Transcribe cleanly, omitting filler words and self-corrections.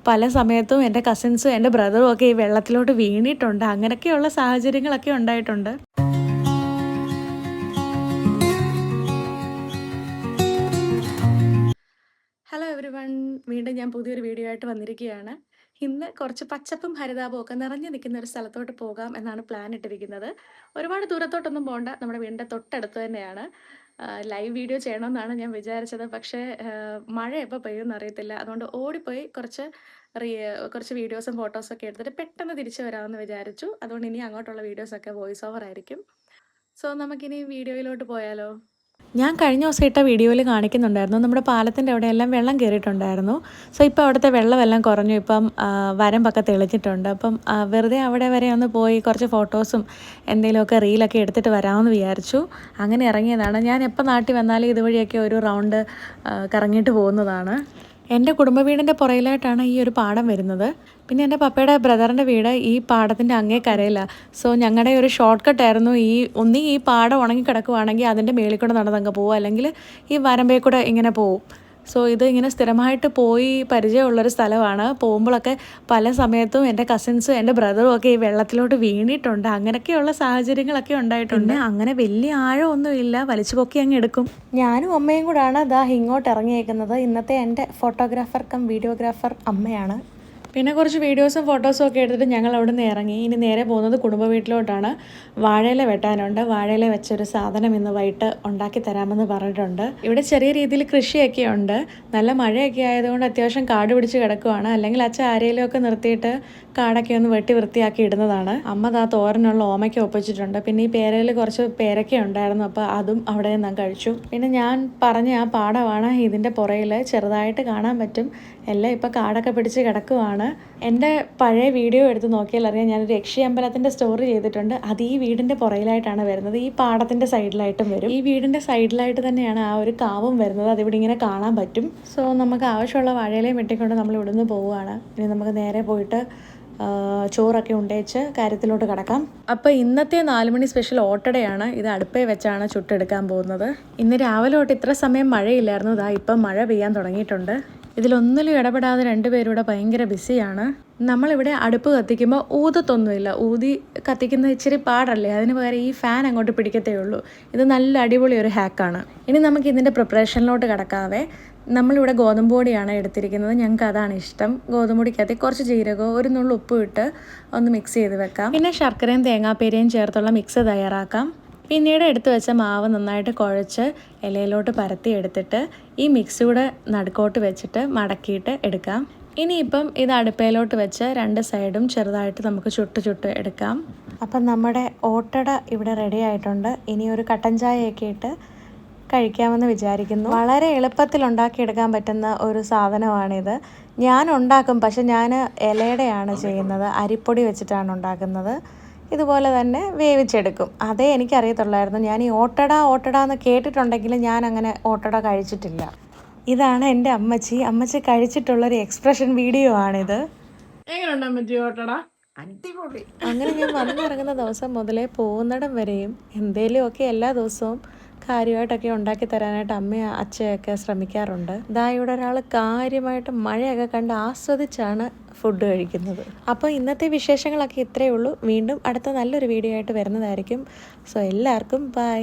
പല സമയത്തും എൻ്റെ കസിൻസും എൻ്റെ ബ്രദറും ഒക്കെ ഈ വെള്ളത്തിലോട്ട് വീണിട്ടുണ്ട്. അങ്ങനെയൊക്കെയുള്ള സാഹചര്യങ്ങളൊക്കെ ഉണ്ടായിട്ടുണ്ട്. ഹലോ എവരിവൺ, വീണ്ടും ഞാൻ പുതിയൊരു വീഡിയോ ആയിട്ട് വന്നിരിക്കുകയാണ്. ഇന്ന് കുറച്ച് പച്ചപ്പും ഹരിതാപവും ഒക്കെ നിറഞ്ഞു നിൽക്കുന്ന ഒരു സ്ഥലത്തോട്ട് പോകാം എന്നാണ് പ്ലാൻ ഇട്ടിരിക്കുന്നത്. ഒരുപാട് ദൂരത്തോട്ടൊന്നും പോകണ്ട, നമ്മുടെ വീടിൻ്റെ തൊട്ടടുത്ത് തന്നെയാണ്. ലൈവ് വീഡിയോ ചെയ്യണമെന്നാണ് ഞാൻ വിചാരിച്ചത്. പക്ഷേ മഴ എപ്പോൾ പെയ്യുമെന്ന് അറിയത്തില്ല. അതുകൊണ്ട് ഓടിപ്പോയി കുറച്ച് വീഡിയോസും ഫോട്ടോസൊക്കെ എടുത്തിട്ട് പെട്ടെന്ന് തിരിച്ചു വരാമെന്ന് വിചാരിച്ചു. അതുകൊണ്ട് ഇനി അങ്ങോട്ടുള്ള വീഡിയോസൊക്കെ വോയിസ് ഓവർ ആയിരിക്കും. സോ നമുക്കിനി വീഡിയോയിലോട്ട് പോയാലോ? ഞാൻ കഴിഞ്ഞ ദിവസം ഇട്ട വീഡിയോയിൽ കാണിക്കുന്നുണ്ടായിരുന്നു, നമ്മുടെ പാലത്തിൻ്റെ അവിടെയെല്ലാം വെള്ളം കയറിയിട്ടുണ്ടായിരുന്നു. സോ ഇപ്പോൾ അവിടുത്തെ വെള്ളമെല്ലാം കുറഞ്ഞു, ഇപ്പം വരമ്പൊക്കെ തെളിഞ്ഞിട്ടുണ്ട്. അപ്പം വെറുതെ അവിടെ വരെ ഒന്ന് പോയി കുറച്ച് ഫോട്ടോസും എന്തെങ്കിലുമൊക്കെ റീലൊക്കെ എടുത്തിട്ട് വരാമെന്ന് വിചാരിച്ചു. അങ്ങനെ ഇറങ്ങിയതാണ്. ഞാൻ എപ്പോൾ നാട്ടിൽ വന്നാലും ഇതുവഴിയൊക്കെ ഒരു റൗണ്ട് കറങ്ങിയിട്ട് പോകുന്നതാണ്. എൻ്റെ കുടുംബ വീടിൻ്റെ പുറയിലായിട്ടാണ് ഈ ഒരു പാടം വരുന്നത്. പിന്നെ എൻ്റെ പപ്പയുടെ ബ്രദറിൻ്റെ വീട് ഈ പാടത്തിൻ്റെ അങ്ങേ കരയിലാണ്. സോ ഞങ്ങളുടെ ഒരു ഷോർട്ട് കട്ടായിരുന്നു ഒന്നീ ഈ പാടം ഉണങ്ങി കിടക്കുവാണെങ്കിൽ അതിൻ്റെ മേളിൽ കൂടെ നടന്നങ്ങ് പോകും, അല്ലെങ്കിൽ ഈ വരമ്പേ കൂടെ ഇങ്ങനെ പോവും. സോ ഇത് ഇങ്ങനെ സ്ഥിരമായിട്ട് പോയി പരിചയമുള്ളൊരു സ്ഥലമാണ്. പോകുമ്പോഴൊക്കെ പല സമയത്തും എൻ്റെ കസിൻസും എൻ്റെ ബ്രദറും ഒക്കെ ഈ വെള്ളത്തിലോട്ട് വീണിട്ടുണ്ട്. അങ്ങനെയൊക്കെയുള്ള സാഹചര്യങ്ങളൊക്കെ ഉണ്ടായിട്ടുണ്ട്. അങ്ങനെ വലിയ ആഴമൊന്നുമില്ല, വലിച്ചു പൊക്കി അങ്ങ് എടുക്കും. ഞാനും അമ്മയും കൂടാണ് ഇങ്ങോട്ട് ഇറങ്ങിയേക്കുന്നത്. ഇന്നത്തെ എൻ്റെ ഫോട്ടോഗ്രാഫർ കം വീഡിയോഗ്രാഫർ അമ്മയാണ്. പിന്നെ കുറച്ച് വീഡിയോസും ഫോട്ടോസും ഒക്കെ എടുത്തിട്ട് ഞങ്ങൾ അവിടെ നിന്ന് ഇറങ്ങി. ഇനി നേരെ പോകുന്നത് കുടുംബ വീട്ടിലോട്ടാണ്. വാഴയില വെട്ടാനുണ്ട്. വാഴയില വെച്ചൊരു സാധനം ഇന്ന് വൈകിട്ട് ഉണ്ടാക്കി തരാമെന്ന് പറഞ്ഞിട്ടുണ്ട്. ഇവിടെ ചെറിയ രീതിയിൽ കൃഷിയൊക്കെ ഉണ്ട്. നല്ല മഴയൊക്കെ ആയതുകൊണ്ട് അത്യാവശ്യം കാട് പിടിച്ച് കിടക്കുവാണ്. അല്ലെങ്കിൽ അച്ഛൻ ആരെയിലൊക്കെ നിർത്തിയിട്ട് കാടൊക്കെ ഒന്ന് വെട്ടി വൃത്തിയാക്കി ഇടുന്നതാണ്. അമ്മ തോരനുള്ള ഓമയ്ക്ക് ഒപ്പിച്ചിട്ടുണ്ട്. പിന്നെ ഈ പേരയിൽ കുറച്ച് പേരൊക്കെ ഉണ്ടായിരുന്നു, അപ്പോൾ അതും അവിടെ നിന്ന് കഴിച്ചു. പിന്നെ ഞാൻ പറഞ്ഞ ആ പാടമാണ് ഇതിൻ്റെ പുറയിൽ ചെറുതായിട്ട് കാണാൻ പറ്റും. എല്ലാം ഇപ്പോൾ കാടൊക്കെ പിടിച്ച് കിടക്കുവാണ്. എൻ്റെ പഴയ വീഡിയോ എടുത്ത് നോക്കിയാൽ അറിയാം, ഞാനൊരു യക്ഷി അമ്പലത്തിൻ്റെ സ്റ്റോറി ചെയ്തിട്ടുണ്ട്. അത് ഈ വീടിൻ്റെ പുറയിലായിട്ടാണ് വരുന്നത്. ഈ പാടത്തിൻ്റെ സൈഡിലായിട്ടും വരും. ഈ വീടിൻ്റെ സൈഡിലായിട്ട് തന്നെയാണ് ആ ഒരു കാവും വരുന്നത്. അതിവിടെ ഇങ്ങനെ കാണാൻ പറ്റും. സോ നമുക്ക് ആവശ്യമുള്ള വാഴയിലയും വെട്ടിക്കൊണ്ട് നമ്മൾ ഇവിടുന്ന് പോവുകയാണ്. ഇനി നമുക്ക് നേരെ പോയിട്ട് ചോറൊക്കെ ഉണ്ടേച്ച് കാര്യത്തിലോട്ട് കിടക്കാം. അപ്പോൾ ഇന്നത്തെ 4 മണി സ്പെഷ്യൽ ഓട്ടടയാണ്. ഇത് അടുപ്പേ വെച്ചാണ് ചുട്ടെടുക്കാൻ പോകുന്നത്. ഇന്ന് രാവിലെ തൊട്ട് ഇത്ര സമയം മഴയില്ലായിരുന്നു. ഇപ്പം മഴ പെയ്യാൻ തുടങ്ങിയിട്ടുണ്ട്. ഇതിലൊന്നിലും ഇടപെടാതെ രണ്ടുപേരും ഭയങ്കര ബിസിയാണ്. നമ്മളിവിടെ അടുപ്പ് കത്തിക്കുമ്പോൾ ഊതത്തൊന്നുമില്ല. ഊതി കത്തിക്കുന്ന ഇച്ചിരി പാടല്ലേ, അതിന് പകരം ഈ ഫാൻ അങ്ങോട്ട് പിടിക്കത്തേ ഉള്ളൂ. ഇത് നല്ല അടിപൊളി ഒരു ഹാക്കാണ്. ഇനി നമുക്ക് ഇതിൻ്റെ പ്രിപ്പറേഷനിലോട്ട് കിടക്കാവേ. നമ്മളിവിടെ ഗോതമ്പ് പൊടിയാണ് എടുത്തിരിക്കുന്നത്. ഞങ്ങൾക്ക് അതാണ് ഇഷ്ടം. ഗോതമ്പ് പൊടിക്കകത്ത് കുറച്ച് ജീരകവും ഒരു നുള്ളു ഉപ്പും ഇട്ട് ഒന്ന് മിക്സ് ചെയ്ത് വെക്കാം. പിന്നെ ശർക്കരയും തേങ്ങാപ്പേരയും ചേർത്തുള്ള മിക്സ് തയ്യാറാക്കാം. പിന്നീട് എടുത്തു വെച്ച മാവ് നന്നായിട്ട് കുഴച്ച് ഇലയിലോട്ട് പരത്തി എടുത്തിട്ട് ഈ മിക്സ് കൂടെ നടുക്കോട്ട് വെച്ചിട്ട് മടക്കിയിട്ട് എടുക്കാം. ഇനിയിപ്പം ഇത് അടുപ്പയിലോട്ട് വെച്ച് 2 സൈഡും ചെറുതായിട്ട് നമുക്ക് ചുട്ട് എടുക്കാം. അപ്പം നമ്മുടെ ഓട്ടട ഇവിടെ റെഡി ആയിട്ടുണ്ട്. ഇനി ഒരു കട്ടൻ ചായയൊക്കെ ഇട്ട് കഴിക്കാമെന്ന് വിചാരിക്കുന്നു. വളരെ എളുപ്പത്തിൽ ഉണ്ടാക്കിയെടുക്കാൻ പറ്റുന്ന ഒരു സാധനമാണിത്. ഞാൻ ഉണ്ടാക്കും, പക്ഷെ ഞാൻ ഇലയുടെയാണ് ചെയ്യുന്നത്. അരിപ്പൊടി വെച്ചിട്ടാണ് ഉണ്ടാക്കുന്നത്. ഇതുപോലെ തന്നെ വേവിച്ചെടുക്കും. അതേ എനിക്കറിയത്തുള്ളായിരുന്നു. ഞാൻ ഈ ഓട്ടട എന്ന് കേട്ടിട്ടുണ്ടെങ്കിൽ ഞാൻ അങ്ങനെ ഓട്ടട കഴിച്ചിട്ടില്ല. ഇതാണ് എൻ്റെ അമ്മച്ചി കഴിച്ചിട്ടുള്ളൊരു എക്സ്പ്രഷൻ വീഡിയോ ആണിത്. എങ്ങനെയുണ്ട് അമ്മച്ചി ഓട്ടട? അടിപൊളി. അങ്ങനെ ഞാൻ വന്നിറങ്ങുന്ന ദിവസം മുതലേ പോകുന്നിടം വരെയും എന്തേലുമൊക്കെ എല്ലാ ദിവസവും കാര്യമായിട്ടൊക്കെ ഉണ്ടാക്കി തരാനായിട്ട് അമ്മയും അച്ഛയൊക്കെ ശ്രമിക്കാറുണ്ട്. ഇവിടെ ഒരാൾ കാര്യമായിട്ട് മഴയൊക്കെ കണ്ട് ആസ്വദിച്ചാണ് ഫുഡ് കഴിക്കുന്നത്. അപ്പോൾ ഇന്നത്തെ വിശേഷങ്ങളൊക്കെ ഇത്രയേ ഉള്ളൂ. വീണ്ടും അടുത്ത നല്ലൊരു വീഡിയോ ആയിട്ട് വരുന്നതായിരിക്കും. സോ എല്ലാവർക്കും ബൈ.